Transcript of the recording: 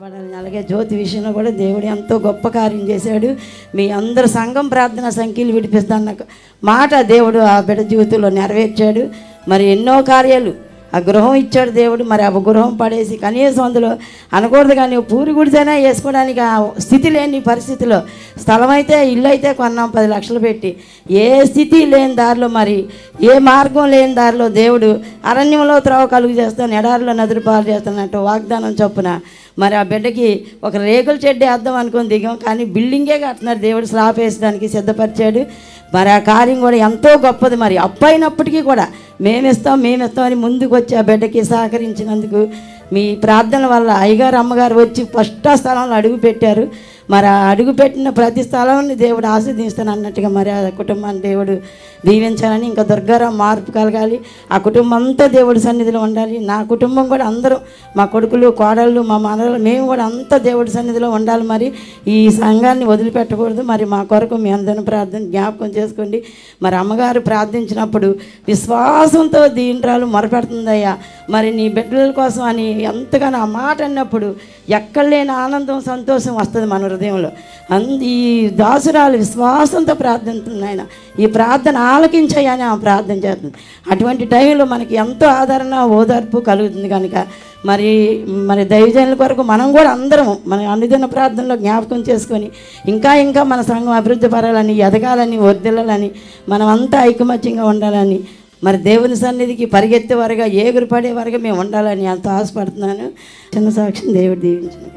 స్థిరపడాలని. అలాగే జ్యోతి విషయంలో కూడా దేవుడు ఎంతో గొప్ప కార్యం చేశాడు. మీ అందరు సంఘం ప్రార్థన సంఖ్యలు విడిపిస్తాన్న మాట దేవుడు ఆ బిడ్డ జీవితంలో నెరవేర్చాడు. మరి ఎన్నో కార్యాలు ఆ గృహం ఇచ్చాడు దేవుడు. మరి ఆ గృహం పడేసి కనీసం అందులో అనకూడదు కానీ పూరి గుడిసైనా వేసుకోవడానికి ఆ స్థితి లేని పరిస్థితిలో స్థలం అయితే ఇల్లు అయితే కొన్నాం 10 లక్షలు పెట్టి. ఏ స్థితి లేని దారిలో మరి ఏ మార్గం లేని దారిలో దేవుడు అరణ్యంలో త్రోవ కలుగు చేస్తాను, ఎడారిలో నదులు పాలు చేస్తానంటూ వాగ్దానం చొప్పున మరి ఆ బిడ్డకి ఒక రేకుల చెడ్డ వేద్దాం అనుకొని దిగాం. కానీ బిల్డింగే కడుతున్నారు దేవుడు, స్లాబ్ వేసడానికి సిద్ధపరిచాడు. మరి ఆ కార్యం కూడా ఎంతో గొప్పది. మరి అప్పైనప్పటికీ కూడా మేమిస్తాం అని ముందుకు వచ్చి ఆ బిడ్డకి సహకరించినందుకు మీ ప్రార్థన వల్ల అయ్యగారు అమ్మగారు వచ్చి ఫస్ట్ ఆ స్థలంలో అడుగు పెట్టారు. మరి ఆ అడుగు పెట్టిన ప్రతి స్థలాన్ని దేవుడు ఆశీర్దిస్తాను అన్నట్టుగా మరి ఆ కుటుంబాన్ని దేవుడు దీవించాలని, ఇంకా దుర్గారావు మార్పు కలగాలి, ఆ కుటుంబం అంతా దేవుడి సన్నిధిలో ఉండాలి. నా కుటుంబం కూడా అందరూ, మా కొడుకులు కోడళ్ళు మా మనవలు మేము కూడా అంతా దేవుడి సన్నిధిలో ఉండాలి. మరి ఈ సంఘాన్ని వదిలిపెట్టకూడదు. మరి మా కొరకు మీ అందరిని ప్రార్థన జ్ఞాపకం చేసుకోండి. మరి అమ్మగారు ప్రార్థించినప్పుడు విశ్వాసంతో దీంట్రాలు మొరపెడుతుందయ్యా, మరి నీ బిడ్డల కోసం అని ఎంతగానో ఆ మాట అన్నప్పుడు ఎక్కడ లేని ఆనందం సంతోషం వస్తుంది మన హృదయంలో. ఈ దాసురాలు విశ్వాసంతో ప్రార్థిస్తుంది. ఆయన ఈ ప్రార్థన ఆలకించాయని ఆ ప్రార్థన చేస్తుంది. అటువంటి టైంలో మనకి ఎంతో ఆదరణ ఓదార్పు కలుగుతుంది. కనుక మరి దైవజనుల కొరకు మనం కూడా అందరం మన అనుదిన ప్రార్థనలో జ్ఞాపకం చేసుకొని ఇంకా మన సంఘం అభివృద్ధి పరాలని, ఎదగాలని, వర్ధిల్లాలని, మనం అంతా ఐకమత్యంగా ఉండాలని, మరి దేవుని సన్నిధికి పరిగెత్తే వారుగా, ఏగురు పడే వారుగా మేము ఉండాలని ఎంతో ఆశపడుతున్నాను. చిన్న సాక్ష్యం దేవుడు దీవించండి.